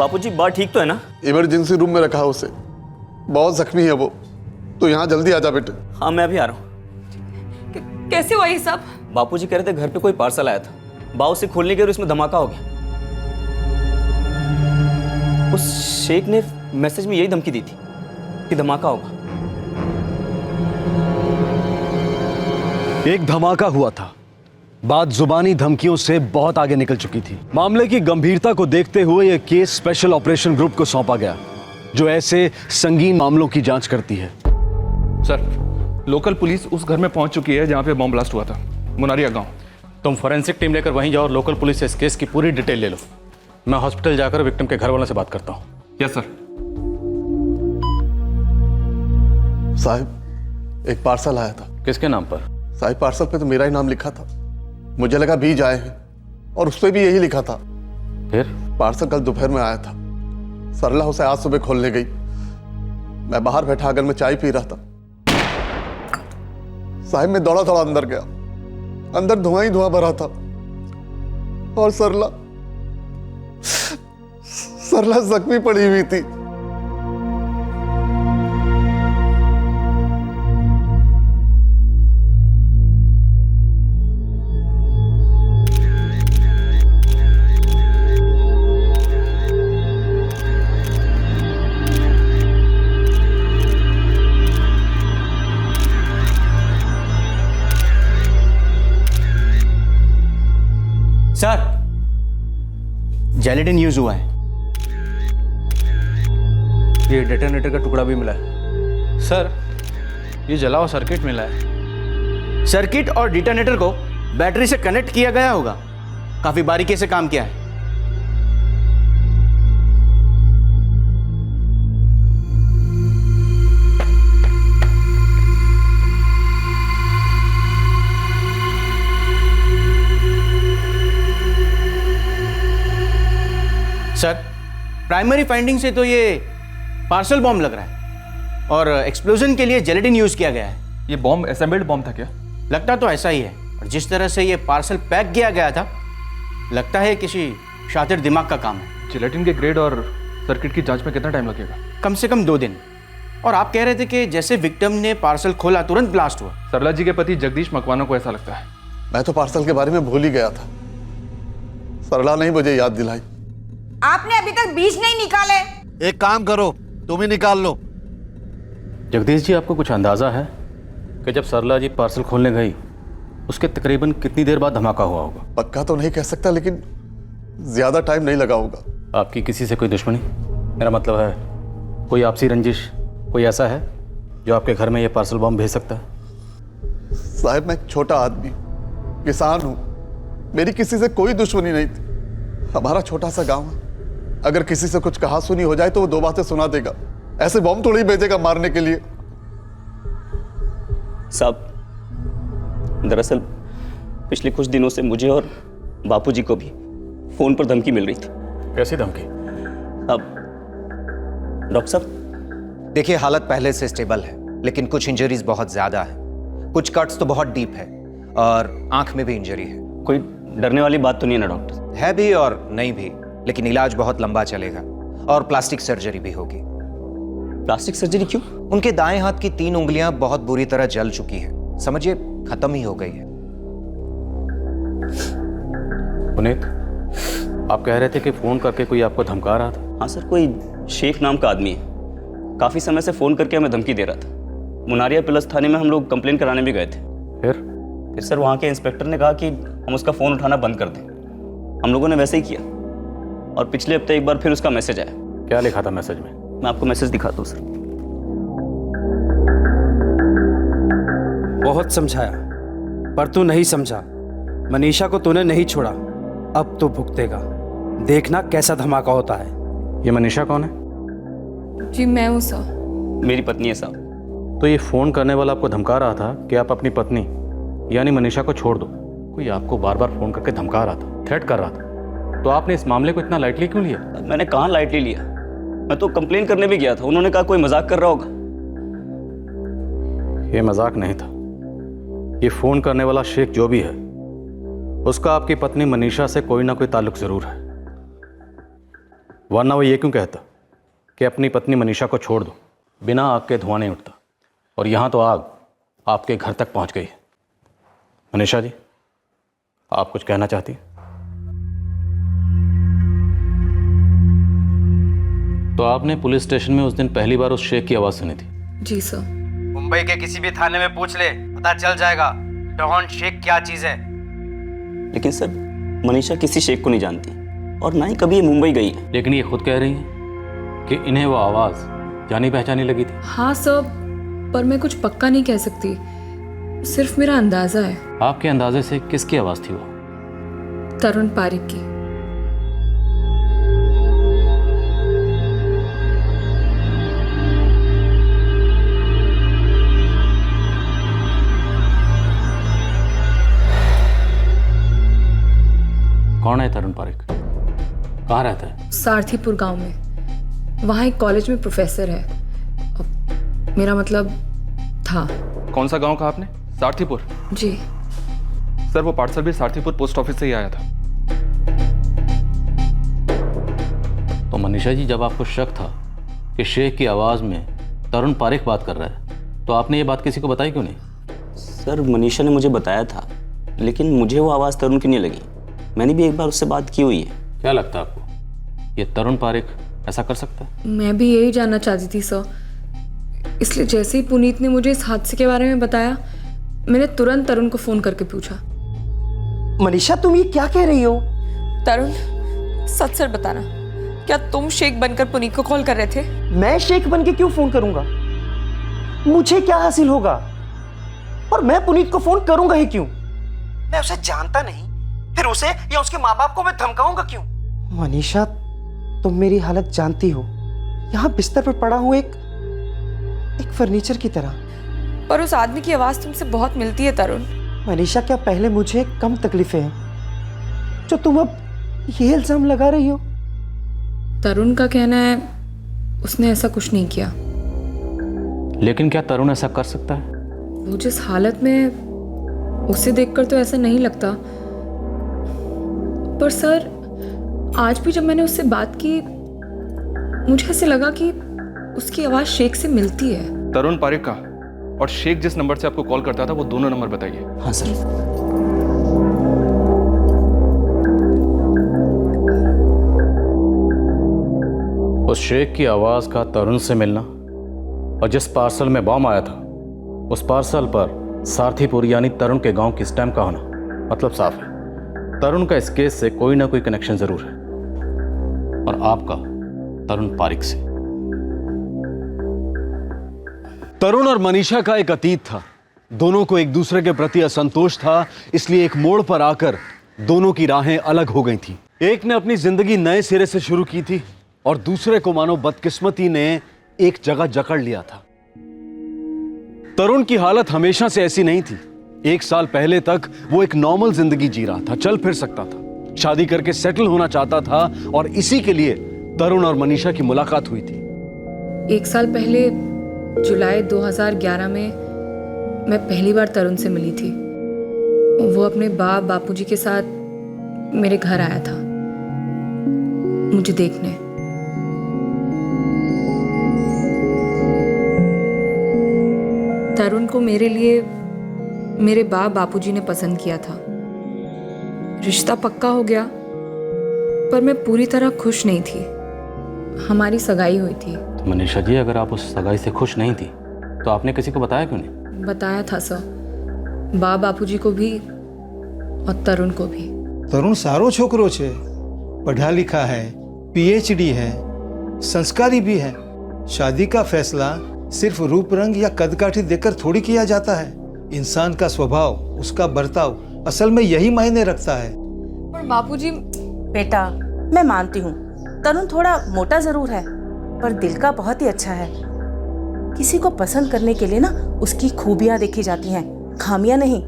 बापूजी बात ठीक तो है ना? इमरजेंसी रूम में रखा है उसे, बहुत जख्मी है वो। तो यहाँ जल्दी आ जा बेटे। हाँ मैं अभी आ रहा हूँ। कैसे हुआ ये सब? बापूजी कह रहे थे घर पे कोई पार्सल आया था, बाव से खोलने के और इसमें धमाका हो गया। उस शेख ने मैसेज में यही धमकी दी थी कि धमाका होगा। एक धमाका हुआ था, बात जुबानी धमकियों से बहुत आगे निकल चुकी थी। मामले की गंभीरता को देखते हुए यह केस स्पेशल ऑपरेशन ग्रुप को सौंपा गया, जो ऐसे संगीन मामलों की जांच करती है। सर, लोकल पुलिस उस घर में पहुंच चुकी है जहां पे बम ब्लास्ट हुआ था, मुनारिया गांव। तुम फोरेंसिक टीम लेकर वहीं जाओ और लोकल पुलिस से इस केस की पूरी डिटेल ले लो। मैं हॉस्पिटल जाकर विक्टिम के घर वालों से बात करता हूँ। Yes sir. साहब एक पार्सल आया था। किसके नाम पर? साहब पार्सल पे तो मेरा ही नाम लिखा था, मुझे लगा बीज आए हैं और उस पे भी यही लिखा था। फिर पार्सल कल दोपहर में आया था, सरला उसे आज सुबह खोलने गई। मैं बाहर बैठा आंगन में चाय पी रहा था। साहब मैं दौड़ा दौड़ा अंदर गया, अंदर धुआं ही धुआं भरा था और सरला जख्मी पड़ी हुई थी। सर, जेलेटिन यूज हुआ है। ये डेटोनेटर का टुकड़ा भी मिला है। सर, ये जला हुआ सर्किट मिला है। सर्किट और डिटोनेटर को बैटरी से कनेक्ट किया गया होगा। काफी बारीकी से काम किया है। सर, प्राइमरी फाइंडिंग से तो ये पार्सल बॉम्ब लग रहा है और एक्सप्लोजन के लिए जेलेटिन यूज किया गया है। ये बॉम्ब असेंबल्ड बॉम्ब था क्या? लगता तो ऐसा ही है, और जिस तरह से ये पार्सल पैक किया गया था, लगता है किसी शातिर दिमाग का काम है। जिलेटिन के ग्रेड और सर्किट की जांच में कितना टाइम लगेगा? कम से कम 2 दिन। और आप कह रहे थे कि जैसे विक्टिम ने पार्सल खोला तुरंत ब्लास्ट हुआ। सरला जी के पति जगदीश मकवाना को ऐसा लगता है। मैं तो पार्सल के बारे में भूल ही गया था, सरला ने मुझे याद दिलाई। आपने अभी तक बीज नहीं निकाले। एक काम करो, तुम ही निकाल लो। जगदीश जी, आपको कुछ अंदाजा है कि जब सरला जी पार्सल खोलने गई उसके तकरीबन कितनी देर बाद धमाका हुआ होगा? पक्का तो नहीं कह सकता, लेकिन ज्यादा टाइम नहीं लगा होगा। आपकी किसी से कोई दुश्मनी? मेरा मतलब है कोई आपसी रंजिश, कोई ऐसा है जो आपके घर में ये पार्सल बम भेज सकता है? साहब मैं एक छोटा आदमी, किसान हूं, मेरी किसी से कोई दुश्मनी नहीं थी। हमारा छोटा सा गांव है, अगर किसी से कुछ कहा सुनी हो जाए तो वो 2 बातें सुना देगा। ऐसे बम थोड़ी भेजेगा मारने के लिए। साहब, दरअसल पिछले कुछ दिनों से मुझे और बापूजी को भी फोन पर धमकी मिल रही थी। कैसी धमकी? अब डॉक्टर साहब, देखिए हालत पहले से स्टेबल है, लेकिन कुछ इंजरीज बहुत ज्यादा है। कुछ कट्स तो बहुत डीप है और आंख में भी इंजरी है। कोई डरने वाली बात तो नहीं है ना डॉक्टर? है भी और नहीं भी, लेकिन इलाज बहुत लंबा चलेगा और प्लास्टिक सर्जरी भी होगी। प्लास्टिक सर्जरी क्यों? उनके दाएं हाथ की 3 उंगलियां बहुत बुरी तरह जल चुकी हैं, समझिए खत्म ही हो गई है। पुनीत, आप कह रहे थे कि फोन करके कोई आपको धमका रहा था? हाँ सर, कोई शेख नाम का आदमी है, काफी समय से फोन करके हमें धमकी दे रहा था। मुनारिया प्लस थाने में हम लोग कंप्लेन कराने भी गए थे। फिर सर वहाँ के इंस्पेक्टर ने कहा कि हम उसका फ़ोन उठाना बंद कर दें। हम लोगों ने वैसे ही किया और पिछले हफ्ते एक बार फिर उसका मैसेज आया। क्या लिखा था मैसेज में? मैं आपको मैसेज दिखाता हूँ सर। बहुत समझाया पर तू नहीं समझा। मनीषा को तूने नहीं छोड़ा, अब तू भुगतेगा। देखना कैसा धमाका होता है। ये मनीषा कौन है? जी मैं हूँ सर। मेरी पत्नी है साहब। तो ये फ़ोन करने वाला आपको धमका रहा था कि आप अपनी पत्नी यानी मनीषा को छोड़ दो। कोई आपको बार बार फ़ोन करके धमका रहा था, थ्रेट कर रहा था, तो आपने इस मामले को इतना लाइटली क्यों लिया? मैंने कहाँ लाइटली लिया, मैं तो कंप्लेन करने भी गया था। उन्होंने कहा कोई मजाक कर रहा होगा। ये मजाक नहीं था। ये फ़ोन करने वाला शेख जो भी है, उसका आपकी पत्नी मनीषा से कोई ना कोई ताल्लुक ज़रूर है। वरना वो ये क्यों कहता कि अपनी पत्नी मनीषा को छोड़ दो, बिना आग के धुआं नहीं उठता। और यहाँ तो आग आपके घर तक पहुँच गई है। मनीषा जी, आप कुछ कहना चाहती हैं? तो आपने पुलिस स्टेशन में उस दिन पहली बार उस शेख की आवाज़ सुनी थी? जी सर। मुंबई के किसी भी थाने में पूछ ले, पता चल जाएगा डॉन शेख क्या चीज है। लेकिन सर, मनीषा किसी शेख को नहीं जानती और ना ही कभी ये मुंबई गई है। लेकिन ये खुद कह रही हैं कि इन्हें वो आवाज़ जानी पहचानी लगी थी। हाँ सर, पर मैं कुछ पक्का नहीं कह सकती, सिर्फ मेरा अंदाजा है। आपके अंदाजे से किसकी आवाज़ थी वो? तरुण पारिक की। कौन है तरुण पारिक? कहाँ रहता है? सारथीपुर गांव में। वहाँ एक कॉलेज में प्रोफेसर है। मेरा मतलब था। कौन सा गांव कहा आपने? सारथीपुर? जी सर, वो पार्सल भी सारथीपुर पोस्ट ऑफिस से ही आया था। तो मनीषा जी, जब आपको शक था कि शेख की आवाज़ में तरुण पारिक बात कर रहा है, तो आपने ये बात किसी को बताई क्यों नहीं? सर, मनीषा ने मुझे बताया था, लेकिन मुझे वो आवाज़ तरुण की नहीं लगी। मैंने भी एक बार उससे बात की हुई है। क्या लगता है आपको, ये तरुण पारिक ऐसा कर सकता है? मैं भी यही जानना चाहती थी सर, इसलिए जैसे ही पुनीत ने मुझे इस हादसे के बारे में बताया, मैंने तुरंत तरुण को फोन करके पूछा। मनीषा, तुम ये क्या कह रही हो? तरुण, सच सच बताना, क्या तुम शेख बनकर पुनीत को कॉल कर रहे थे? मैं शेख बन के क्यों फोन करूंगा? मुझे क्या हासिल होगा? और मैं पुनीत को फोन करूंगा ही क्यों? मैं उसे जानता नहीं, फिर उसे या उसके माँ बाप को मैं धमकाऊंगा क्यों? मनीषा, तुम मेरी हालत जानती हो। यहाँ बिस्तर पर पड़ा हूँ एक फर्नीचर की तरह। पर उस आदमी की आवाज तुमसे बहुत मिलती है तरुण। मनीषा, क्या पहले मुझे कम तकलीफें हैं जो तुम अब ये इल्जाम लगा रही हो? तरुण का कहना है उसने ऐसा कुछ नहीं किया। लेकिन क्या तरुण ऐसा कर सकता है? वो जिस हालत में, उसे देखकर तो ऐसा नहीं लगता। पर सर, आज भी जब मैंने उससे बात की, मुझे ऐसे लगा कि उसकी आवाज शेख से मिलती है। तरुण पारिक का और शेख जिस नंबर से आपको कॉल करता था, वो दोनों नंबर बताइए। हाँ सर। उस शेख की आवाज़ का तरुण से मिलना और जिस पार्सल में बॉम्ब आया था, उस पार्सल पर सारथीपुर यानी तरुण के गांव की स्टैम्प का होना, मतलब साफ है तरुण का इस केस से कोई ना कोई कनेक्शन जरूर है, और आपका तरुण पारिक से। तरुण और मनीषा का एक अतीत था। दोनों को एक दूसरे के प्रति असंतोष था, इसलिए एक मोड़ पर आकर दोनों की राहें अलग हो गई थी। एक ने अपनी जिंदगी नए सिरे से शुरू की थी और दूसरे को मानो बदकिस्मती ने एक जगह जकड़ लिया था। तरुण की हालत हमेशा से ऐसी नहीं थी। 1 साल पहले तक वो एक नॉर्मल जिंदगी जी रहा था, चल फिर सकता था, शादी करके सेटल होना चाहता था, और इसी के लिए तरुण और मनीषा की मुलाकात हुई थी। 1 साल पहले जुलाई 2011 में मैं पहली बार तरुण से मिली थी। वो अपने बापूजी के साथ मेरे घर आया था मुझे देखने। तरुण को मेरे लिए मेरे बापूजी ने पसंद किया था। रिश्ता पक्का हो गया, पर मैं पूरी तरह खुश नहीं थी। हमारी सगाई हुई थी। तो मनीषा जी, अगर आप उस सगाई से खुश नहीं थी तो आपने किसी को बताया क्यों नहीं? बताया था सर, बापूजी को भी और तरुण को भी। तरुण सारो छोकरो छे, पढ़ा लिखा है, पीएचडी है, संस्कारी भी है। शादी का फैसला सिर्फ रूप रंग या कदकाठी देखकर थोड़ी किया जाता है। इंसान का स्वभाव, उसका बर्ताव असल में यही मायने रखता है। पर बापूजी। बेटा, मैं मानती हूँ तरुण थोड़ा मोटा जरूर है, पर दिल का बहुत ही अच्छा है। किसी को पसंद करने के लिए ना उसकी खूबियां देखी जाती हैं, खामियां नहीं।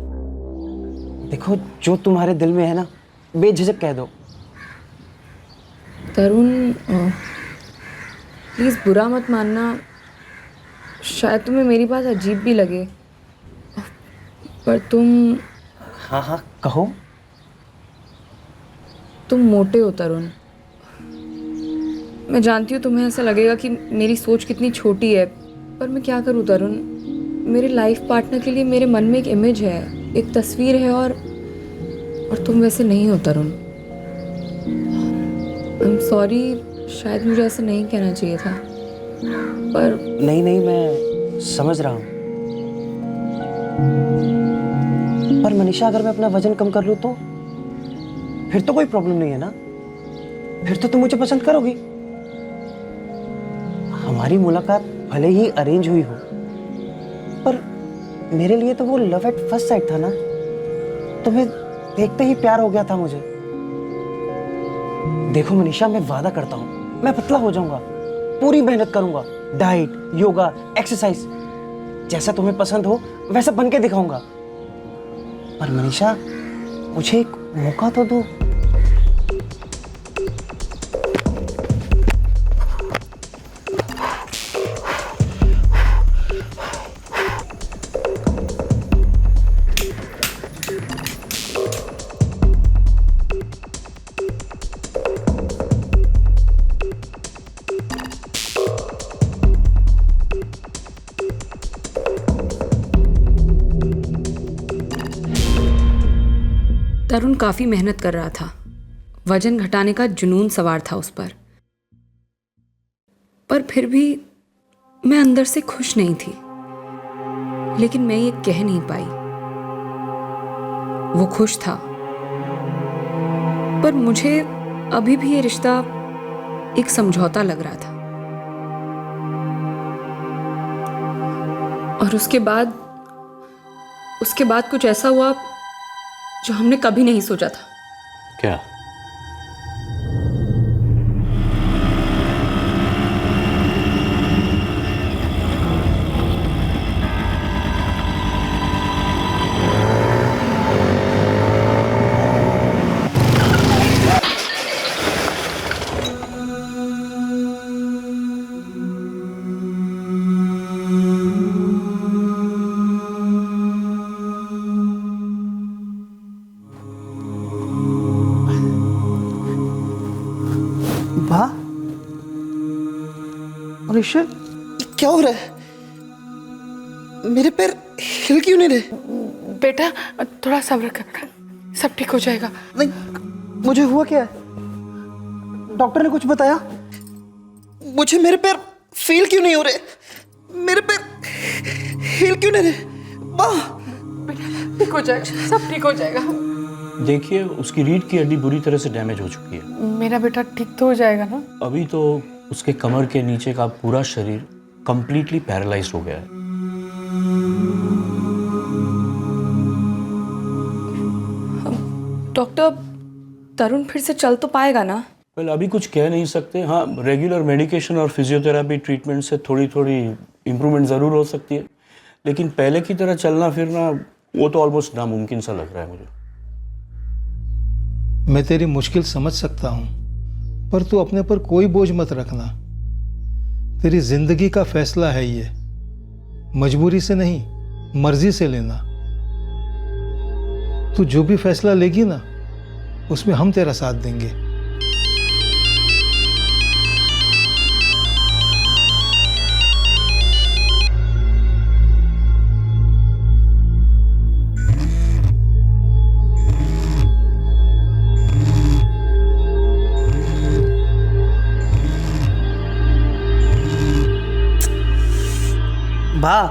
देखो, जो तुम्हारे दिल में है ना, बेझिझक कह दो। तरुण, प्लीज बुरा मत मानना, शायद तुम्हें मेरी बात अजीब भी लगे, पर तुम। हाँ हाँ, कहो। तुम मोटे हो तरुण। मैं जानती हूँ तुम्हें ऐसा लगेगा कि मेरी सोच कितनी छोटी है, पर मैं क्या करूँ तरुण। मेरे लाइफ पार्टनर के लिए मेरे मन में एक इमेज है, एक तस्वीर है, और तुम वैसे नहीं हो तरुण। आई एम सॉरी, शायद मुझे ऐसा नहीं कहना चाहिए था, पर नहीं नहीं, मैं समझ रहा हूँ। पर मनीषा, अगर मैं अपना वजन कम कर लूँ तो फिर तो कोई प्रॉब्लम नहीं है ना? फिर तो तुम मुझे पसंद करोगी। हमारी मुलाकात भले ही अरेंज हुई हो, पर मेरे लिए तो वो लव एट फर्स्ट साइट था ना। तुम्हें देखते ही प्यार हो गया था मुझे। देखो मनीषा, मैं वादा करता हूँ मैं पतला हो जाऊंगा, पूरी मेहनत करूंगा, डाइट, योगा, एक्सरसाइज, जैसा तुम्हें पसंद हो वैसा बन के दिखाऊंगा। पर मनीषा, मुझे एक मौका तो दो। तरुण काफ़ी मेहनत कर रहा था, वजन घटाने का जुनून सवार था उस पर फिर भी मैं अंदर से खुश नहीं थी। लेकिन मैं ये कह नहीं पाई। वो खुश था, पर मुझे अभी भी ये रिश्ता एक समझौता लग रहा था। और उसके बाद कुछ ऐसा हुआ जो हमने कभी नहीं सोचा था। क्या? वाह मनीषा, ये क्या हो रहा है? मेरे पैर हिल क्यों नहीं रहे? बेटा थोड़ा सब्र कर, सब ठीक हो जाएगा। नहीं, मुझे हुआ क्या है? डॉक्टर ने कुछ बताया? मुझे मेरे पैर फील क्यों नहीं हो रहे? मेरे पैर हिल क्यों नहीं रहे? वाह, बेटा ठीक हो जाएगा, सब ठीक हो जाएगा। देखिए, उसकी रीढ़ की हड्डी बुरी तरह से डैमेज हो चुकी है। मेरा बेटा ठीक तो हो जाएगा ना? अभी तो उसके कमर के नीचे का पूरा शरीर कंप्लीटली पैरालाइज्ड हो गया है। डॉक्टर, तरुण फिर से चल तो पाएगा ना? वेल, अभी कुछ कह नहीं सकते। हाँ, रेगुलर मेडिकेशन और फिजियोथेरेपी ट्रीटमेंट से थोड़ी थोड़ी इम्प्रूवमेंट ज़रूर हो सकती है, लेकिन पहले की तरह चलना फिरना वो तो ऑलमोस्ट नामुमकिन सा लग रहा है मुझे। मैं तेरी मुश्किल समझ सकता हूं, पर तू अपने पर कोई बोझ मत रखना। तेरी जिंदगी का फैसला है ये, मजबूरी से नहीं, मर्जी से लेना। तू जो भी फैसला लेगी ना, उसमें हम तेरा साथ देंगे। वाह,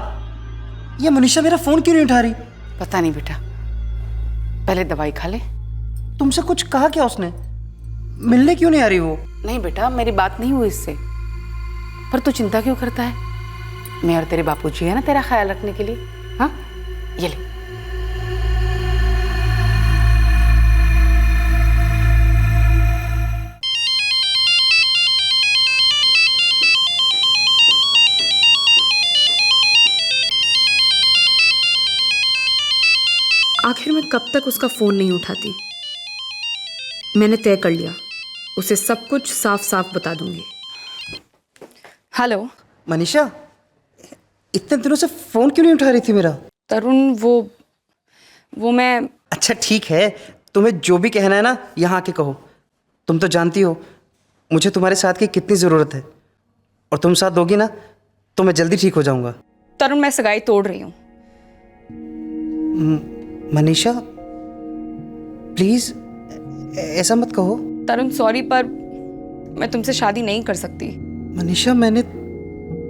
ये मनीषा मेरा फोन क्यों नहीं उठा रही? पता नहीं बेटा, पहले दवाई खा ले। तुमसे कुछ कहा क्या उसने? मिलने क्यों नहीं आ रही वो? नहीं बेटा, मेरी बात नहीं हुई इससे। पर तू चिंता क्यों करता है? मैं और तेरे बापूजी है ना तेरा ख्याल रखने के लिए। हाँ, ये ले। आखिर मैं कब तक उसका फोन नहीं उठाती? मैंने तय कर लिया, उसे सब कुछ साफ साफ बता दूंगी। हेलो मनीषा, इतने दिनों से फोन क्यों नहीं उठा रही थी मेरा? तरुण, वो मैं... अच्छा ठीक है, तुम्हें जो भी कहना है ना यहाँ आके कहो। तुम तो जानती हो मुझे तुम्हारे साथ की कितनी ज़रूरत है, और तुम साथ दोगी ना तो मैं जल्दी ठीक हो जाऊंगा। तरुण, मैं सगाई तोड़ रही हूँ। मनीषा प्लीज ऐसा मत कहो। तरुण सॉरी, पर मैं तुमसे शादी नहीं कर सकती। मनीषा, मैंने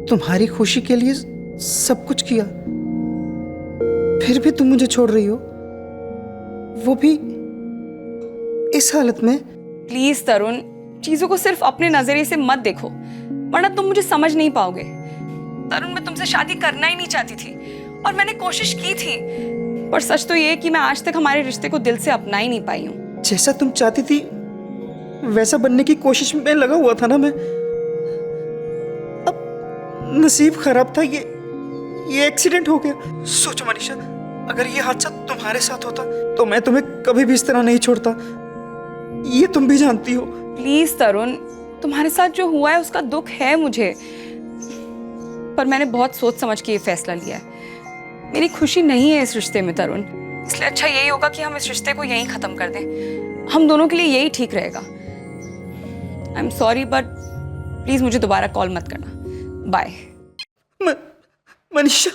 तुम्हारी खुशी के लिए सब कुछ किया, फिर भी तुम मुझे छोड़ रही हो, वो भी इस हालत में। प्लीज तरुण, चीजों को सिर्फ अपने नजरिए से मत देखो, वरना तुम मुझे समझ नहीं पाओगे। तरुण, मैं तुमसे शादी करना ही नहीं चाहती थी, और मैंने कोशिश की थी, पर सच तो ये है कि मैं आज तक हमारे रिश्ते को दिल से अपना ही नहीं पाई हूँ। जैसा तुम चाहती थी वैसा बनने की कोशिश में लगा हुआ था ना मैं। अब नसीब खराब था, ये एक्सीडेंट हो गया। सोचो मनीषा, अगर ये हादसा तुम्हारे साथ होता तो मैं तुम्हें कभी भी इस तरह नहीं छोड़ता, ये तुम भी जानती हो। प्लीज तरुण, तुम्हारे साथ जो हुआ है उसका दुख है मुझे, पर मैंने बहुत सोच समझ के ये फैसला लिया है। मेरी खुशी नहीं है इस रिश्ते में तरुण, इसलिए अच्छा यही होगा कि हम इस रिश्ते को यहीं खत्म कर दें। हम दोनों के लिए यही ठीक रहेगा। I am sorry, but please मुझे दोबारा कॉल मत करना। बाय। मनीषा,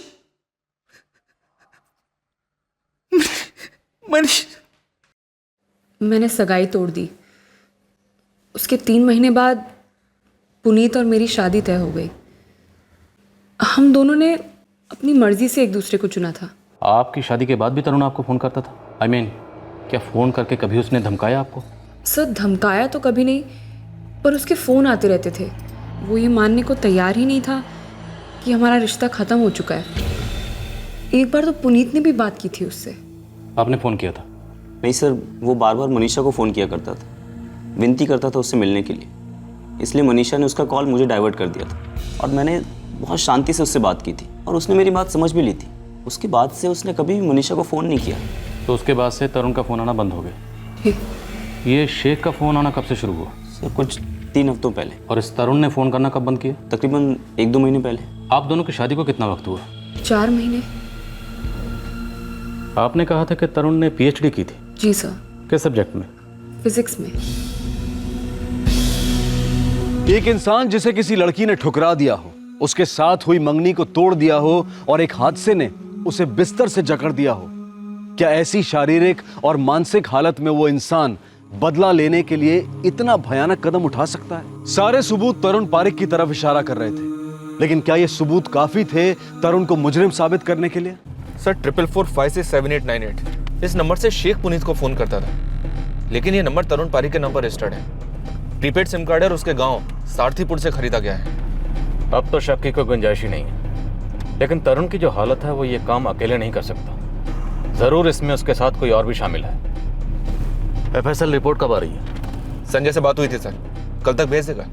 मनीषा, मैंने सगाई तोड़ दी। उसके 3 महीने बाद पुनीत और मेरी शादी तय हो गई। हम दोनों ने अपनी मर्जी से एक दूसरे को चुना था। आपकी शादी के बाद भी तरुण आपको फ़ोन करता था? I mean, क्या फ़ोन करके कभी उसने धमकाया आपको? सर, धमकाया तो कभी नहीं, पर उसके फ़ोन आते रहते थे। वो ये मानने को तैयार ही नहीं था कि हमारा रिश्ता ख़त्म हो चुका है। एक बार तो पुनीत ने भी बात की थी उससे। आपने फ़ोन किया था? नहीं सर, वो बार बार मनीषा को फ़ोन किया करता था, विनती करता था उससे मिलने के लिए, इसलिए मनीषा ने उसका कॉल मुझे डाइवर्ट कर दिया था, और मैंने बहुत शांति से उससे बात की थी, और उसने मेरी बात समझ भी ली थी। उसके बाद से उसने कभी भी मनीषा को फ़ोन नहीं किया। तो उसके बाद से तरुण का फ़ोन आना बंद हो गया। ये शेख का फ़ोन आना कब से शुरू हुआ? सर, कुछ 3 हफ्तों पहले। और इस तरुण ने फ़ोन करना कब बंद किया? तकरीबन 1-2 महीने पहले। आप दोनों की शादी को कितना वक्त हुआ? 4 महीने। आपने कहा था कि तरुण ने PhD की थी। जी सर। किस सब्जेक्ट में? फिजिक्स में। एक इंसान जिसे किसी लड़की ने ठुकरा दिया हो, उसके साथ हुई मंगनी को तोड़ दिया हो, और एक हादसे ने उसे बिस्तर से जकड़ दिया हो, क्या ऐसी शारीरिक और मानसिक हालत में वो इंसान बदला लेने के लिए इतना भयानक कदम उठा सकता है? सारे सबूत तरुण पारिक की तरफ इशारा कर रहे थे, लेकिन क्या ये सबूत काफी थे तरुण को मुजरिम साबित करने के लिए? सर, 44456788 इस नंबर से शेख पुनीत को फोन करता था, लेकिन ये नंबर तरुण पारिक के नाम पर रजिस्टर्ड है। प्रीपेड सिम कार्ड है और उसके गांव सारथीपुर से खरीदा गया है। अब तो शक की कोई गुंजाइश ही नहीं है, लेकिन तरुण की जो हालत है वो ये काम अकेले नहीं कर सकता। जरूर इसमें उसके साथ कोई और भी शामिल है। FSL रिपोर्ट कब आ रही है? संजय से बात हुई थी सर, कल तक भेज देगा।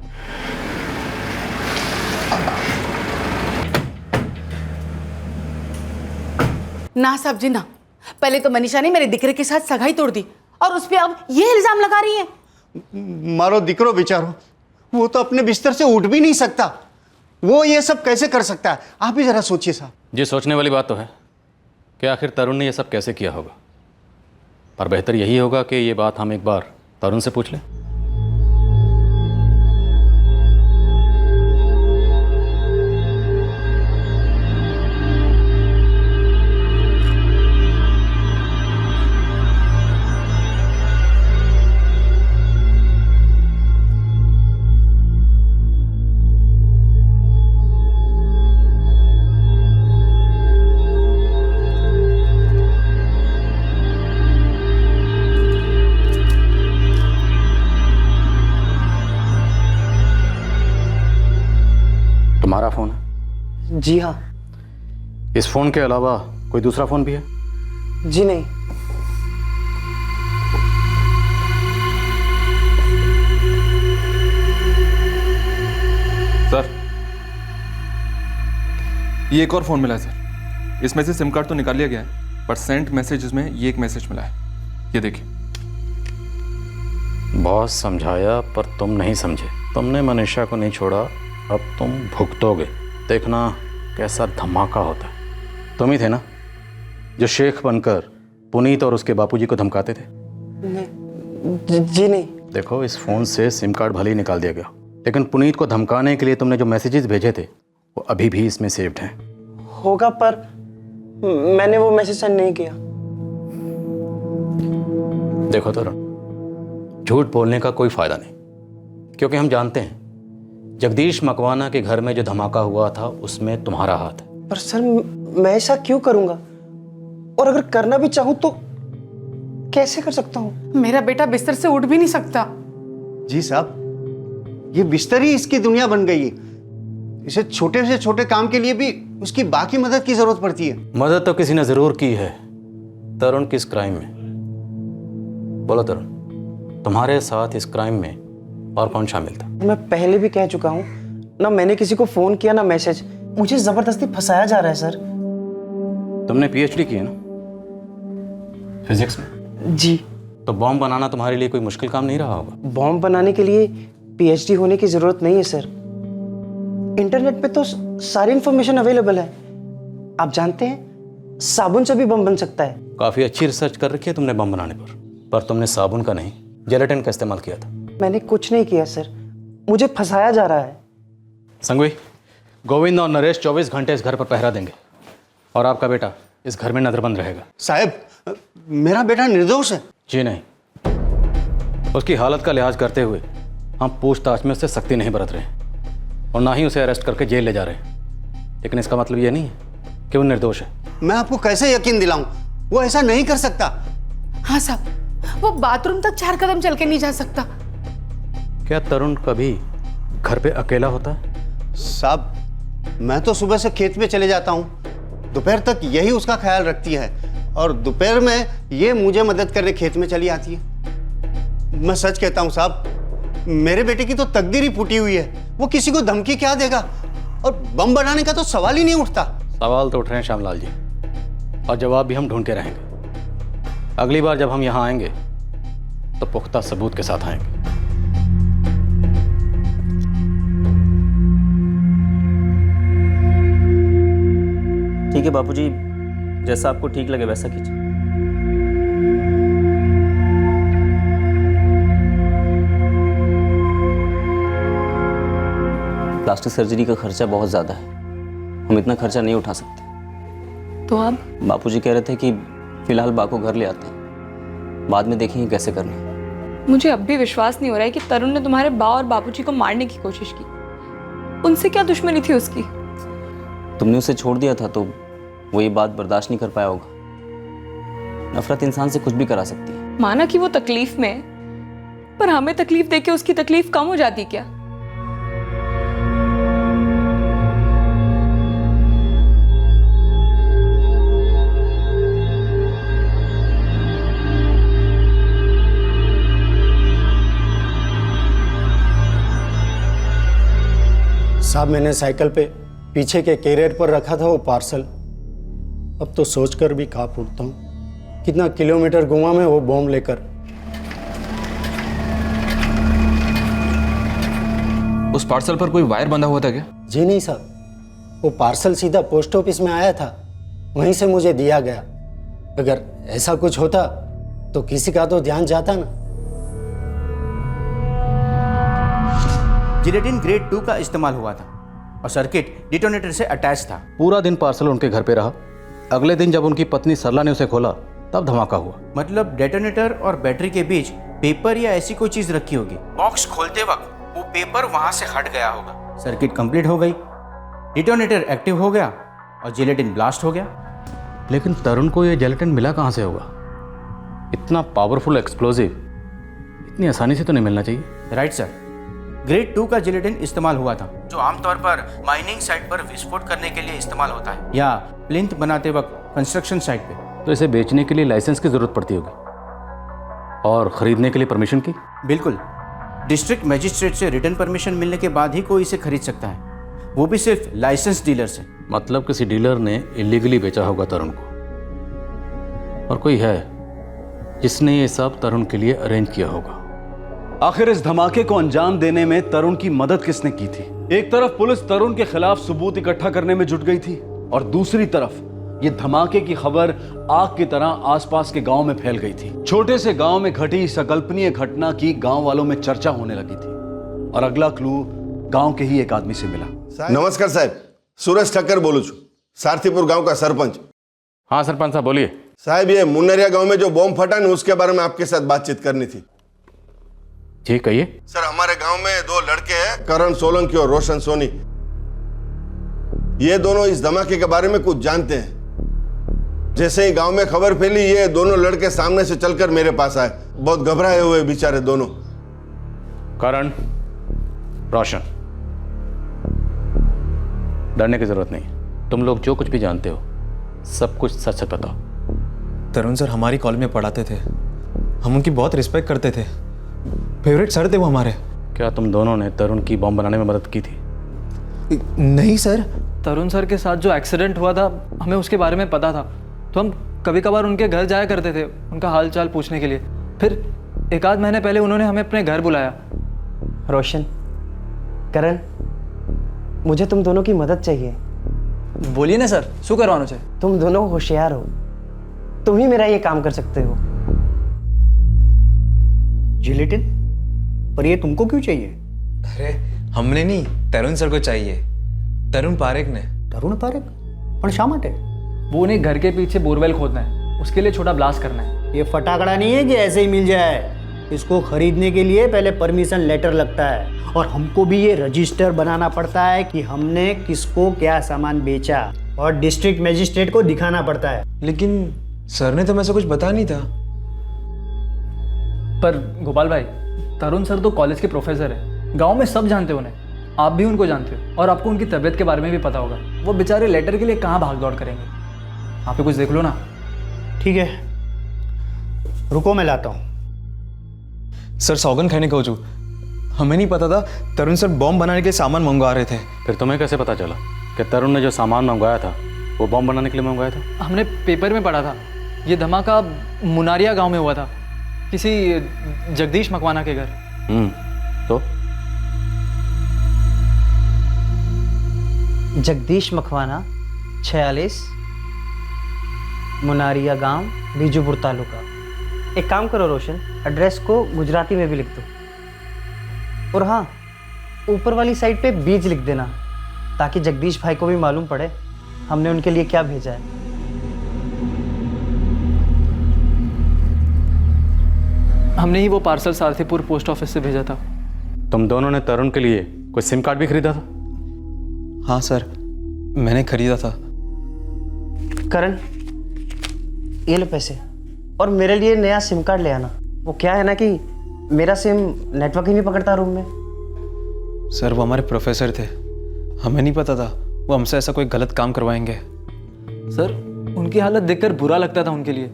ना साहब जी ना, पहले तो मनीषा ने मेरे दिकरे के साथ सगाई तोड़ दी, और उस पे अब ये इल्जाम लगा रही है। मारो दिकरो बेचारो, वो तो अपने बिस्तर से उठ भी नहीं सकता, वो ये सब कैसे कर सकता है? आप ही जरा सोचिए साहब। जी, सोचने वाली बात तो है कि आखिर तरुण ने ये सब कैसे किया होगा, पर बेहतर यही होगा कि ये बात हम एक बार तरुण से पूछ लें। तुम्हारा फोन है? जी हाँ। इस फोन के अलावा कोई दूसरा फोन भी है? जी नहीं। सर, ये एक और फोन मिला है सर। इसमें से सिम कार्ड तो निकाल लिया गया है, पर सेंट मैसेजेस में ये एक मैसेज मिला है, ये देखिए। बहुत समझाया पर तुम नहीं समझे। तुमने मनीषा को नहीं छोड़ा, अब तुम भुगतोगे। देखना कैसा धमाका होता है। तुम ही थे ना जो शेख बनकर पुनीत और उसके बापूजी को धमकाते थे? नहीं। जी नहीं। देखो, इस फ़ोन से सिम कार्ड भले ही निकाल दिया गया, लेकिन पुनीत को धमकाने के लिए तुमने जो मैसेजेस भेजे थे वो अभी भी इसमें सेव्ड हैं। होगा, पर मैंने वो मैसेज सेंड नहीं किया। देखो तरुण, झूठ बोलने का कोई फायदा नहीं, क्योंकि हम जानते हैं जगदीश मकवाना के घर में जो धमाका हुआ था उसमें तुम्हारा हाथ है। पर सर, मैं ऐसा क्यों करूंगा? और अगर करना भी चाहूं तो कैसे कर सकता हूं? मेरा बेटा बिस्तर से उठ भी नहीं सकता। जी साहब, ये बिस्तर ही इसकी दुनिया बन गई है। इसे छोटे से छोटे काम के लिए भी उसकी बाकी मदद की जरूरत पड़ती है। मदद तो किसी ने जरूर की है। तरुण किस क्राइम में? बोलो तरुण, तुम्हारे साथ इस क्राइम में और कौन शामिल था? मैं पहले भी कह चुका हूं ना, मैंने किसी को फोन किया ना मैसेज। मुझे जबरदस्ती फंसाया जा रहा है सर। तुमने पीएचडी की है ना फिजिक्स में? जी। तो बॉम्ब बनाना तुम्हारे लिए कोई मुश्किल काम नहीं रहा होगा। बॉम्ब बनाने के लिए पीएचडी होने की जरूरत नहीं है सर। इंटरनेट पे तो सारी इंफॉर्मेशन अवेलेबल है। आप जानते हैं, साबुन से भी बम बन सकता है। काफी अच्छी रिसर्च कर रखी है तुमने बम बनाने पर तुमने साबुन का नहीं, जेलेटिन का इस्तेमाल किया था। मैंने कुछ नहीं किया सर, मुझे फंसाया जा रहा है। संघवी, गोविंद और नरेश 24 घंटे इस घर पर पहरा देंगे और आपका बेटा इस घर में नजरबंद रहेगा। साहब, मेरा बेटा निर्दोष है। जी नहीं, उसकी हालत का लिहाज करते हुए हम पूछताछ में उससे सख्ती नहीं बरत रहे और ना ही उसे अरेस्ट करके जेल ले जा रहे हैं, लेकिन इसका मतलब ये नहीं है कि वो निर्दोष है। मैं आपको कैसे यकीन दिलाऊं? वो ऐसा नहीं कर सकता। हाँ साहब, वो बाथरूम तक 4 कदम चल के नहीं जा सकता। क्या तरुण कभी घर पे अकेला होता है? साहब, मैं तो सुबह से खेत में चले जाता हूँ, दोपहर तक यही उसका ख्याल रखती है और दोपहर में ये मुझे मदद करने खेत में चली आती है। मैं सच कहता हूँ साहब, मेरे बेटे की तो तकदीर ही फूटी हुई है। वो किसी को धमकी क्या देगा? और बम बनाने का तो सवाल ही नहीं उठता। सवाल तो उठ रहे हैं श्यामलाल जी, और जवाब भी हम ढूंढते रहेंगे। अगली बार जब हम यहाँ आएंगे तो पुख्ता सबूत के साथ आएंगे। ठीक है बापूजी, जैसा आपको ठीक लगे वैसा कीजिए। प्लास्टिक सर्जरी का खर्चा बहुत ज़्यादा है, हम इतना खर्चा नहीं उठा सकते। तो अब बापूजी कह रहे थे कि फिलहाल बा को घर ले आते हैं, बाद में देखेंगे कैसे करना है। मुझे अब भी विश्वास नहीं हो रहा है कि तरुण ने तुम्हारे बा और बापूजी को मारने की कोशिश की। उनसे क्या दुश्मनी थी उसकी? तुमने उसे छोड़ दिया था तो वो ये बात बर्दाश्त नहीं कर पाया होगा। नफरत इंसान से कुछ भी करा सकती है। माना कि वो तकलीफ में है, पर हमें तकलीफ देके उसकी तकलीफ कम हो जाती क्या? साहब, मैंने साइकिल पे पीछे के कैरियर पर रखा था वो पार्सल। अब तो सोचकर भी कांप उठता हूँ, कितना किलोमीटर घुमा मैं वो बॉम्ब लेकर। उस पार्सल पर कोई वायर बंधा हुआ था क्या? जी नहीं साहब, वो पार्सल सीधा पोस्ट ऑफिस में आया था, वहीं से मुझे दिया गया। अगर ऐसा कुछ होता तो किसी का तो ध्यान जाता ना। जिलेटिन ग्रेड 2 का इस्तेमाल हुआ था और सर्किट डिटोनेटर से अटैच था। पूरा दिन पार्सल उनके घर पे रहा। अगले दिन जब उनकी पत्नी सरला ने उसे खोला तब धमाका हुआ। मतलब डेटोनेटर और बैटरी के बीच पेपर या ऐसी कोई चीज रखी होगी। बॉक्स खोलते वक्त वो पेपर वहां से हट गया होगा। सर्किट कंप्लीट हो गई, डिटोनेटर एक्टिव हो गया और जिलेटिन ब्लास्ट हो गया। लेकिन तरुण को यह जिलेटिन मिला कहां से होगा? इतना पावरफुल एक्सप्लोजिव इतनी आसानी से तो नहीं मिलना चाहिए। राइट सर, ग्रेड 2 का जिलेटिन इस्तेमाल हुआ था, जो आमतौर पर माइनिंग साइट पर विस्फोट करने के लिए इस्तेमाल होता है या प्लिंथ बनाते वक्त कंस्ट्रक्शन साइट पे। तो इसे बेचने के लिए लाइसेंस की जरूरत पड़ती होगी और खरीदने के लिए परमिशन की? बिल्कुल, डिस्ट्रिक्ट मजिस्ट्रेट से रिटर्न परमिशन मिलने के बाद ही कोई इसे खरीद सकता है, वो भी सिर्फ लाइसेंस डीलर से। मतलब किसी डीलर ने इलीगली बेचा होगा तरुण को, और कोई है जिसने ये सब तरुण के लिए अरेंज किया होगा। आखिर इस धमाके को अंजाम देने में तरुण की मदद किसने की थी? एक तरफ पुलिस तरुण के खिलाफ सबूत इकट्ठा करने में जुट गई थी और दूसरी तरफ ये धमाके की खबर आग की तरह आसपास के गांव में फैल गई थी। छोटे से गांव में घटी इस अकल्पनीय घटना की गांव वालों में चर्चा होने लगी थी और अगला क्लू गांव के ही एक आदमी से मिला। नमस्कार साहब, सूरज ठक्कर बोलू छू, सारथीपुर गांव का सरपंच। हाँ सरपंच साहब बोलिए। साहब ये मुन्नरिया गांव में जो बॉम्ब फटा ना, उसके बारे में आपके साथ बातचीत करनी थी। जी कहिए। सर हमारे गांव में दो लड़के हैं, करण सोलंकी और रोशन सोनी। ये दोनों इस धमाके के बारे में कुछ जानते हैं। जैसे ही गांव में खबर फैली, ये दोनों लड़के सामने से चलकर मेरे पास आए। बहुत घबराए हुए बेचारे दोनों। करण, रोशन, डरने की जरूरत नहीं। तुम लोग जो कुछ भी जानते हो सब कुछ सच सच बताओ। तरुण सर हमारी कॉलेज में पढ़ाते थे, हम उनकी बहुत रिस्पेक्ट करते थे, फेवरेट सर थे वो हमारे। क्या तुम दोनों ने तरुण की बॉम्ब बनाने में मदद की थी? नहीं सर। तरुण सर के साथ जो एक्सीडेंट हुआ था, हमें उसके बारे में पता था, तो हम कभी कभार उनके घर जाया करते थे उनका हाल चाल पूछने के लिए। फिर एक आध महीने पहले उन्होंने हमें अपने घर बुलाया। रोशन, करण, मुझे तुम दोनों की मदद चाहिए। बोलिए ना सर, शू करवाना चाहिए? तुम दोनों होशियार हो, तुम ही मेरा ये काम कर सकते हो। जिलेटिन, पर ये तुमको क्यों चाहिए? अरे हमने नहीं, तरुण सर को चाहिए। तरुण पारेख ने। तरुण पारेख? पर शा માટે? वो उन्हें घर के पीछे बोरवेल खोदना है, उसके लिए छोटा ब्लास्ट करना है। ये फटाकड़ा नहीं है कि ऐसे ही मिल जाए। इसको खरीदने के लिए पहले परमिशन लेटर लगता है और हमको भी ये रजिस्टर बनाना पड़ता है कि हमने किसको क्या सामान बेचा, और डिस्ट्रिक्ट मजिस्ट्रेट को दिखाना पड़ता है। लेकिन सर ने तो ऐसा कुछ बताया नहीं था। पर गोपाल भाई, तरुण सर तो कॉलेज के प्रोफेसर है, गांव में सब जानते हो उन्हें, आप भी उनको जानते हो और आपको उनकी तबीयत के बारे में भी पता होगा। वो बेचारे लेटर के लिए कहाँ भाग दौड़ करेंगे? आप ही कुछ देख लो ना। ठीक है, रुको मैं लाता हूँ। सर सौगन खाने को जो हमें नहीं पता था तरुण सर बॉम्ब बनाने के लिए सामान मंगवा रहे थे। फिर तुम्हें कैसे पता चला कि तरुण ने जो सामान मंगवाया था वो बॉम्ब बनाने के लिए मंगवाया था? हमने पेपर में पढ़ा था, ये धमाका मुनारिया गांव में हुआ था, किसी जगदीश मकवाना के घर। तो जगदीश मकवाना 46 मुनारिया गांव, बीजूपुर तालुका। एक काम करो रोशन, एड्रेस को गुजराती में भी लिख दो, और हाँ, ऊपर वाली साइड पे बीज लिख देना ताकि जगदीश भाई को भी मालूम पड़े हमने उनके लिए क्या भेजा है। हमने ही वो पार्सल सारथीपुर पोस्ट ऑफिस से भेजा था। तुम दोनों ने तरुण के लिए कोई सिम कार्ड भी खरीदा था? हाँ सर, मैंने खरीदा था। करण, ये लो पैसे, और मेरे लिए नया सिम कार्ड ले आना। वो क्या है ना कि मेरा सिम नेटवर्क ही नहीं पकड़ता रूम में। सर वो हमारे प्रोफेसर थे, हमें नहीं पता था वो हमसे ऐसा कोई गलत काम करवाएंगे। सर उनकी हालत देखकर बुरा लगता था उनके लिए,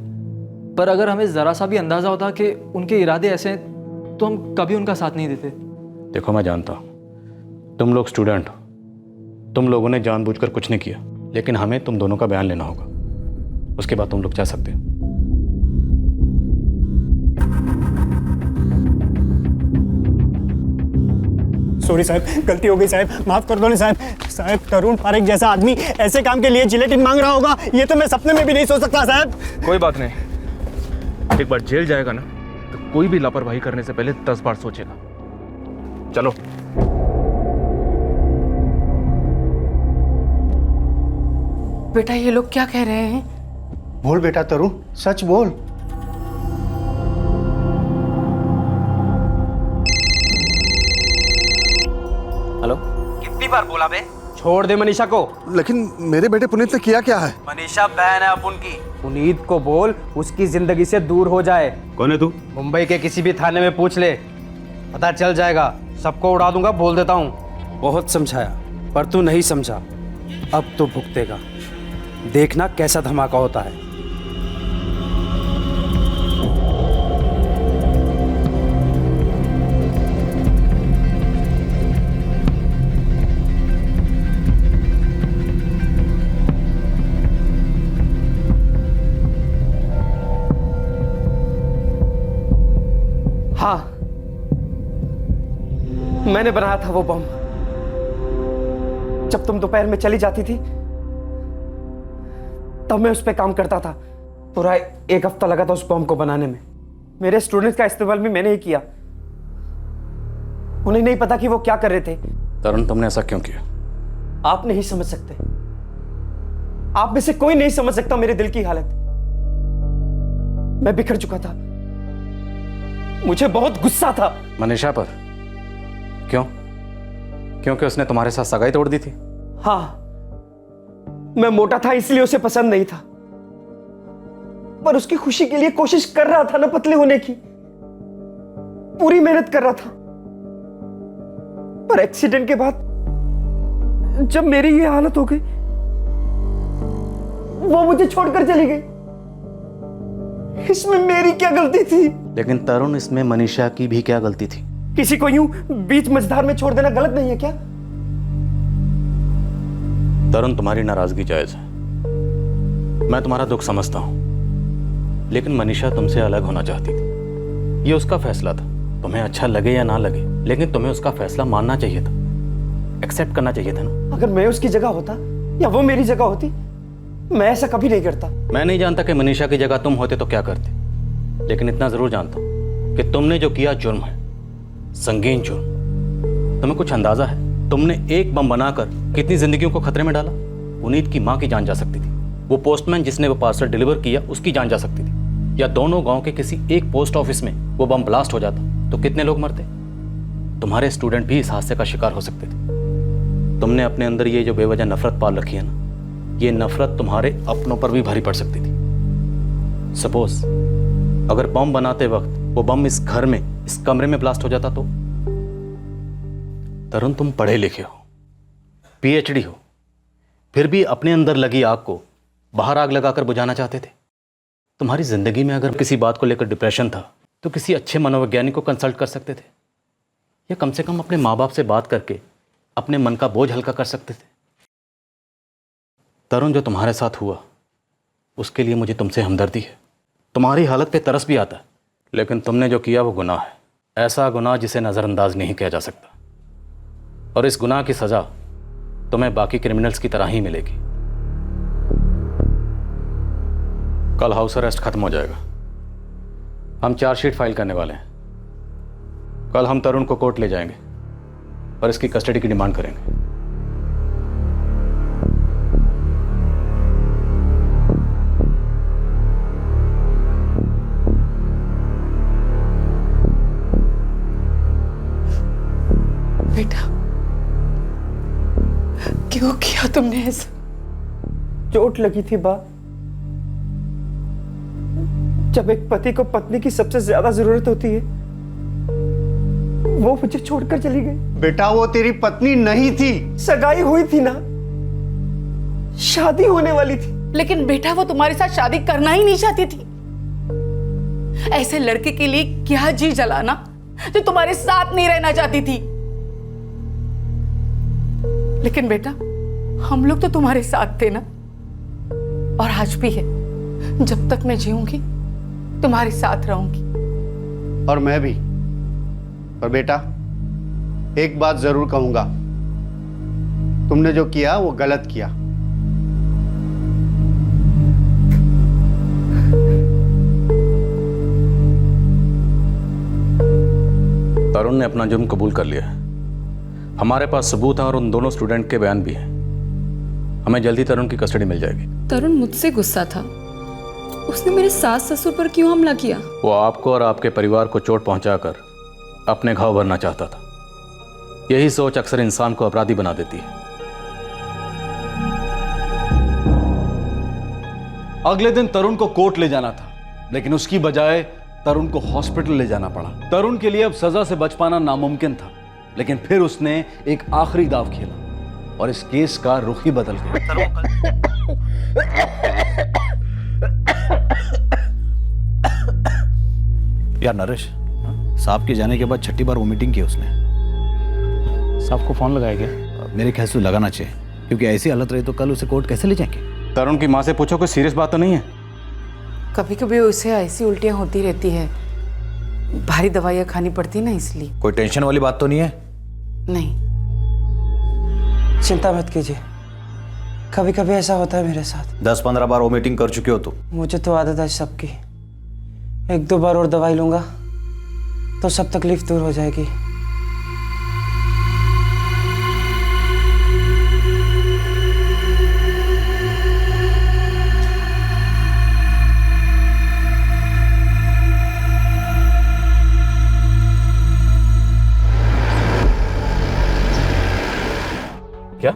पर अगर हमें ज़रा सा भी अंदाज़ा होता कि उनके इरादे ऐसे हैं तो हम कभी उनका साथ नहीं देते। देखो मैं जानता हूँ तुम लोग स्टूडेंट हो, तुम लोगों ने जानबूझकर कुछ नहीं किया, लेकिन हमें तुम दोनों का बयान लेना होगा, उसके बाद तुम लोग जा सकते हो। सॉरी साहब, गलती हो गई साहब, माफ कर दो ना साहब। साहब तरुण पारेख जैसा आदमी ऐसे काम के लिए जिलेटिन मांग रहा होगा, ये तो मैं सपने में भी नहीं सोच सकता साहब। कोई बात नहीं, एक बार जेल जाएगा ना तो कोई भी लापरवाही करने से पहले 10 बार सोचेगा। चलो। बेटा ये लोग क्या कह रहे हैं? बोल बेटा तरुण, सच बोल। हेलो, कितनी बार बोला बे? छोड़ दे मनीषा को। लेकिन मेरे बेटे पुनीत ने किया क्या है? मनीषा बहन है अब उनकी। पुनीत को बोल उसकी जिंदगी से दूर हो जाए। कौन है तू? मुंबई के किसी भी थाने में पूछ ले, पता चल जाएगा। सबको उड़ा दूंगा, बोल देता हूँ। बहुत समझाया पर तू नहीं समझा, अब तो भुगतेगा। देखना कैसा धमाका होता है। हाँ, मैंने बनाया था वो बम। जब तुम दोपहर में चली जाती थी तब मैं उस पर काम करता था। पूरा 1 हफ्ता लगा था उस बम को बनाने में। मेरे स्टूडेंट्स का इस्तेमाल भी मैंने ही किया। उन्हें नहीं पता कि वो क्या कर रहे थे। तरुण, तुमने ऐसा क्यों किया? आप नहीं समझ सकते। आप में से कोई नहीं समझ सकता मेरे दिल की हालत। मैं बिखर चुका था। मुझे बहुत गुस्सा था मनीषा पर। क्यों? क्योंकि उसने तुम्हारे साथ सगाई तोड़ दी थी? हाँ, मैं मोटा था इसलिए उसे पसंद नहीं था, पर उसकी खुशी के लिए कोशिश कर रहा था ना पतले होने की। पूरी मेहनत कर रहा था। पर एक्सीडेंट के बाद जब मेरी ये हालत हो गई, वो मुझे छोड़कर चली गई। इसमें मेरी क्या गलती थी? लेकिन तरुण, इसमें मनीषा की भी क्या गलती थी? किसी को यूं बीच मझधार में छोड़ देना गलत नहीं है क्या? तरुण, तुम्हारी नाराजगी जायज है, मैं तुम्हारा दुख समझता हूं, लेकिन मनीषा तुमसे अलग होना चाहती थी। ये उसका फैसला था, तुम्हें अच्छा लगे या ना लगे, लेकिन तुम्हें उसका फैसला मानना चाहिए था, एक्सेप्ट करना चाहिए था ना। अगर मैं उसकी जगह होता या वो मेरी जगह होती, मैं ऐसा कभी नहीं करता। मैं नहीं जानता कि मनीषा की जगह तुम होते तो क्या करते, लेकिन इतना जरूर जानता हूं कि तुमने जो किया जुर्म है, संगीन जुर्म। तुम्हें कुछ अंदाजा है तुमने एक बम बनाकर कितनी जिंदगियों को खतरे में डाला? पुनीत की मां की जान जा सकती थी, वो पोस्टमैन जिसने वो पार्सल डिलीवर किया उसकी जान जा सकती थी, या दोनों गांव के किसी एक पोस्ट ऑफिस में वो बम ब्लास्ट हो जाता तो कितने लोग मरते? तुम्हारे स्टूडेंट भी इस हादसे का शिकार हो सकते थे। तुमने अपने अंदर ये जो बेवजह नफरत पाल रखी है ना, ये नफरत तुम्हारे अपनों पर भी भारी पड़ सकती थी। सपोज अगर बम बनाते वक्त वो बम इस घर में, इस कमरे में ब्लास्ट हो जाता तो? तरुण, तुम पढ़े लिखे हो, पीएचडी हो, फिर भी अपने अंदर लगी आग को बाहर आग लगाकर बुझाना चाहते थे। तुम्हारी जिंदगी में अगर किसी बात को लेकर डिप्रेशन था तो किसी अच्छे मनोवैज्ञानिक को कंसल्ट कर सकते थे, या कम से कम अपने माँ बाप से बात करके अपने मन का बोझ हल्का कर सकते थे। तरुण, जो तुम्हारे साथ हुआ उसके लिए मुझे तुमसे हमदर्दी है, तुम्हारी हालत पे तरस भी आता है, लेकिन तुमने जो किया वो गुनाह है, ऐसा गुनाह जिसे नज़रअंदाज नहीं किया जा सकता, और इस गुनाह की सज़ा तुम्हें बाकी क्रिमिनल्स की तरह ही मिलेगी। कल हाउस अरेस्ट खत्म हो जाएगा, हम चार्जशीट फाइल करने वाले हैं। कल हम तरुण को कोर्ट ले जाएंगे और इसकी कस्टडी की डिमांड करेंगे। बेटा, क्यों किया तुमने ऐसा? चोट लगी थी बा। जब एक पति को पत्नी की सबसे ज्यादा जरूरत होती है, वो मुझे छोड़कर चली गई। बेटा, वो तेरी पत्नी नहीं थी। सगाई हुई थी ना, शादी होने वाली थी। लेकिन बेटा, वो तुम्हारे साथ शादी करना ही नहीं चाहती थी। ऐसे लड़के के लिए क्या जी जलाना जो तुम्हारे साथ नहीं रहना चाहती थी। लेकिन बेटा, हम लोग तो तुम्हारे साथ थे ना, और आज भी है। जब तक मैं जीऊंगी तुम्हारे साथ रहूंगी। और मैं भी। और बेटा, एक बात जरूर कहूंगा, तुमने जो किया वो गलत किया। तरुण ने अपना जुर्म कबूल कर लिया है, हमारे पास सबूत है और उन दोनों स्टूडेंट के बयान भी हैं। हमें जल्दी तरुण की कस्टडी मिल जाएगी। तरुण मुझसे गुस्सा था। उसने मेरे सास ससुर पर क्यों हमला किया? वो आपको और आपके परिवार को चोट पहुंचाकर अपने घाव भरना चाहता था। यही सोच अक्सर इंसान को अपराधी बना देती है। अगले दिन तरुण को कोर्ट ले जाना था, लेकिन उसकी बजाय तरुण को हॉस्पिटल ले जाना पड़ा। तरुण के लिए अब सजा से बच पाना नामुमकिन था, लेकिन फिर उसने एक आखिरी दाव खेला और इस केस का रुख ही बदल गया। यार नरेश, साहब के जाने के बाद छठी बार वोमिटिंग की उसने। साहब को फोन लगाया गया? मेरे ख्याल से लगाना चाहिए, क्योंकि ऐसी हालत रही तो कल उसे कोर्ट कैसे ले जाएंगे? तरुण की माँ से पूछो, कोई सीरियस बात तो नहीं है? कभी कभी उसे ऐसी उल्टियां होती रहती है, भारी दवाइयां खानी पड़ती ना, इसलिए। कोई टेंशन वाली बात तो नहीं है? नहीं। चिंता मत कीजिए, कभी कभी ऐसा होता है मेरे साथ। 10-15 बार वोमिटिंग कर चुके हो तुम। मुझे तो आदत है सबकी। 1-2 बार और दवाई लूंगा तो सब तकलीफ दूर हो जाएगी। क्या?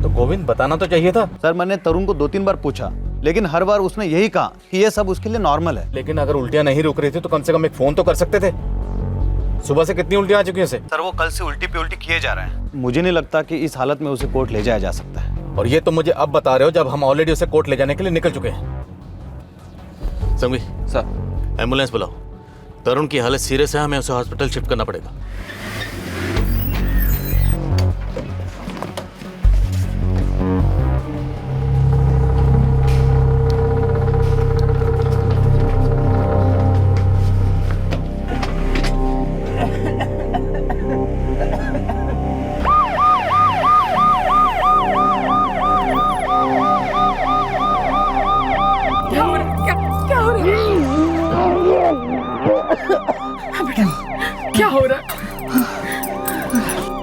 तो गोविंद बताना तो चाहिए था। सर मैंने तरुण को 2-3 बार पूछा, लेकिन हर बार उसने यही कहा कि ये सब उसके लिए नॉर्मल है। लेकिन अगर उल्टियां नहीं रुक रही थी तो कम से कम एक फोन तो कर सकते थे। सुबह से कितनी उल्टियां आ चुकी हैं उसे? सर वो कल से उल्टी पे उल्टी किए जा रहे हैं। मुझे नहीं लगता कि इस हालत में उसे कोर्ट ले जाया जा सकता है। और ये तो मुझे अब बता रहे हो जब हम ऑलरेडी उसे कोर्ट ले जाने के लिए निकल चुके हैं। संघवी सर, एम्बुलेंस बुलाओ। तरुण की हालत सीरियस है, हमें उसे हॉस्पिटल शिफ्ट करना पड़ेगा। क्या हो रहा है?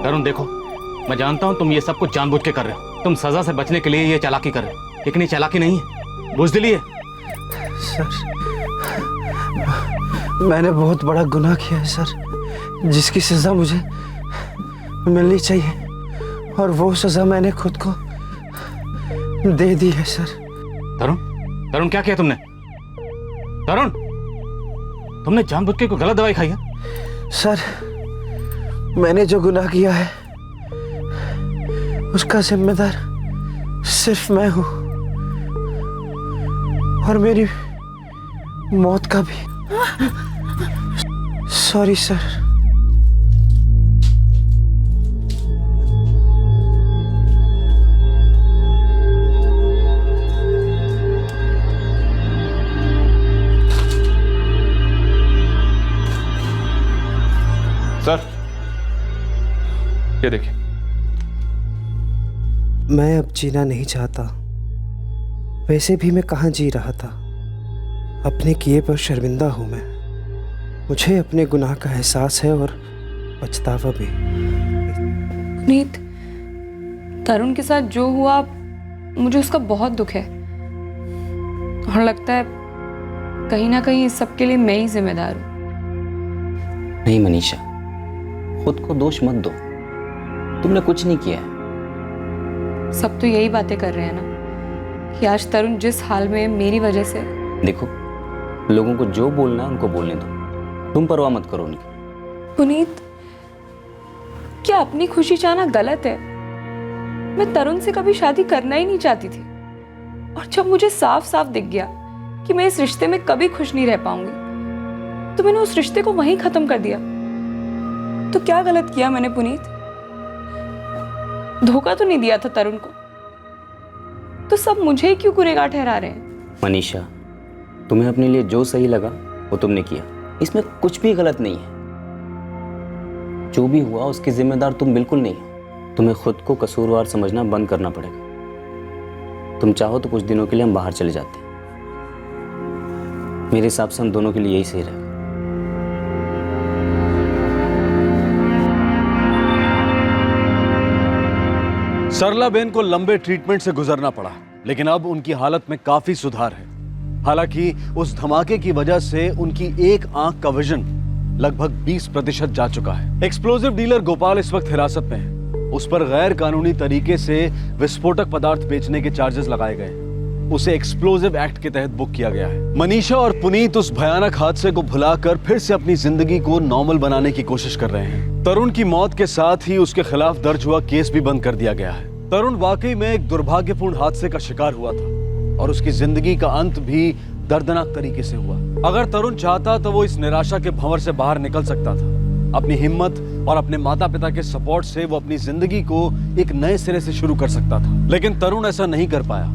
तरुण देखो, मैं जानता हूं तुम ये सब कुछ जानबूझ के कर रहे हो। तुम सजा से बचने के लिए ये चालाकी कर रहे हो, लेकिन ये चालाकी नहीं है, बुज़दिली है। सर, मैंने बहुत बड़ा गुनाह किया है सर, जिसकी सजा मुझे मिलनी चाहिए, और वो सजा मैंने खुद को दे दी है सर। तरुण क्या किया तुमने? तरुण, तुमने जानबूझ के कोई गलत दवाई खाई है? सर, मैंने जो गुनाह किया है उसका जिम्मेदार सिर्फ मैं हूं, और मेरी मौत का भी। Sorry sir. सर, ये देखिए। मैं अब जीना नहीं चाहता। वैसे भी मैं कहाँ जी रहा था। अपने किए पर शर्मिंदा हूं मैं। मुझे अपने गुनाह का एहसास है और पछतावा भी। पुनीत, तरुण के साथ जो हुआ मुझे उसका बहुत दुख है, और लगता है कहीं ना कहीं इस सब के लिए मैं ही जिम्मेदार हूँ। नहीं मनीषा, खुद को दोष मत दो, तुमने कुछ नहीं किया है। सब तो यही बातें कर रहे हैं ना कि आज तरुण जिस हाल में है मेरी वजह से। देखो, लोगों को जो बोलना है उनको बोलने दो, तुम परवाह मत करो उनकी। पुनीत, क्या अपनी खुशी चाहना गलत है? मैं तरुण से कभी शादी करना ही नहीं चाहती थी, और जब मुझे साफ साफ दिख गया कि मैं इस रिश्ते में कभी खुश नहीं रह पाऊंगी, तो मैंने उस रिश्ते को वहीं खत्म कर दिया। तो क्या गलत किया मैंने पुनीत? धोखा तो नहीं दिया था तरुण को, तो सब मुझे ही क्यों गुनहगार ठहरा रहे हैं? मनीषा, तुम्हें अपने लिए जो सही लगा वो तुमने किया, इसमें कुछ भी गलत नहीं है। जो भी हुआ उसकी जिम्मेदार तुम बिल्कुल नहीं हो। तुम्हें खुद को कसूरवार समझना बंद करना पड़ेगा। तुम चाहो तो कुछ दिनों के लिए हम बाहर चले जाते हैं। मेरे हिसाब से हम दोनों के लिए यही सही रहेगा। सरलाबेन को लंबे ट्रीटमेंट से गुजरना पड़ा, लेकिन अब उनकी हालत में काफी सुधार है। हालांकि उस धमाके की वजह से उनकी एक आंख का विजन लगभग 20% जा चुका है। एक्सप्लोजिव डीलर गोपाल इस वक्त हिरासत में है। उस पर गैर कानूनी तरीके से विस्फोटक पदार्थ बेचने के चार्जेस लगाए गए। उसे एक्सप्लोजिव एक्ट के तहत बुक किया गया है। मनीषा और पुनीत उस भयानक हादसे को भुलाकर फिर से अपनी जिंदगी को नॉर्मल बनाने की कोशिश कर रहे हैं। तरुण की मौत के साथ ही उसके खिलाफ दर्ज हुआ केस भी बंद कर दिया गया है। तरुण वाकई में एक दुर्भाग्यपूर्ण हादसे का शिकार हुआ था, और उसकी जिंदगी का अंत भी दर्दनाक तरीके से हुआ। अगर तरुण चाहता तो वो इस निराशा के भंवर से बाहर निकल सकता था। अपनी हिम्मत और अपने माता पिता के सपोर्ट से वो अपनी जिंदगी को एक नए सिरे से शुरू कर सकता था, लेकिन तरुण ऐसा नहीं कर पाया।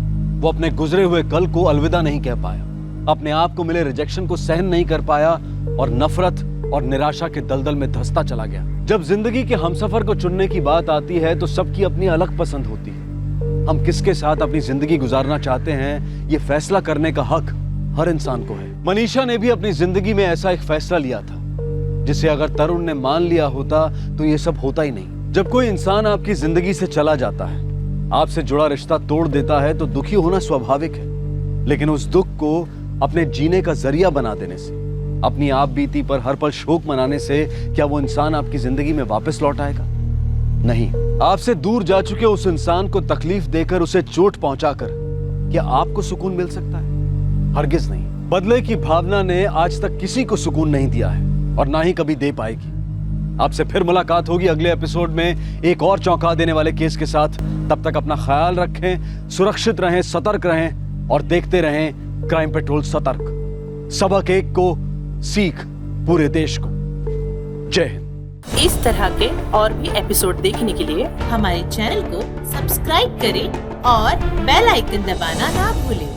वो अपने गुजरे हुए कल को अलविदा नहीं कह पाया, अपने आप को मिले रिजेक्शन को सहन नहीं कर पाया, और नफरत और निराशा के दलदल में धंसता चला गया। जब जिंदगी के हमसफर को चुनने की बात आती है तो सबकी अपनी अलग पसंद होती है। हम किसके साथ अपनी जिंदगी गुजारना चाहते हैं, ये फैसला करने का हक हर इंसान को है। मनीषा ने भी अपनी जिंदगी में ऐसा एक फैसला लिया था जिसे अगर तरुण ने मान लिया होता तो ये सब होता ही नहीं। जब कोई इंसान आपकी जिंदगी से चला जाता है, आपसे जुड़ा रिश्ता तोड़ देता है, तो दुखी होना स्वाभाविक है। लेकिन उस दुख को अपने जीने का जरिया बना देने से, अपनी आप बीती पर हर पल शोक मनाने से क्या वो इंसान आपकी जिंदगी में वापस लौट आएगा? नहीं। आपसे दूर जा चुके उस इंसान को तकलीफ देकर, उसे चोट पहुंचाकर क्या आपको सुकून मिल सकता है? हरगिज नहीं। बदले की भावना ने आज तक किसी को सुकून नहीं दिया है और ना ही कभी दे पाएगी। आपसे फिर मुलाकात होगी अगले एपिसोड में एक और चौंका देने वाले केस के साथ। तब तक अपना ख्याल रखें, सुरक्षित रहें, सतर्क रहें और देखते रहें क्राइम पेट्रोल सतर्क। सबक एक को, सीख पूरे देश को। जय हिंद। इस तरह के और भी एपिसोड देखने के लिए हमारे चैनल को सब्सक्राइब करें और बेल आइकन दबाना ना भूलें।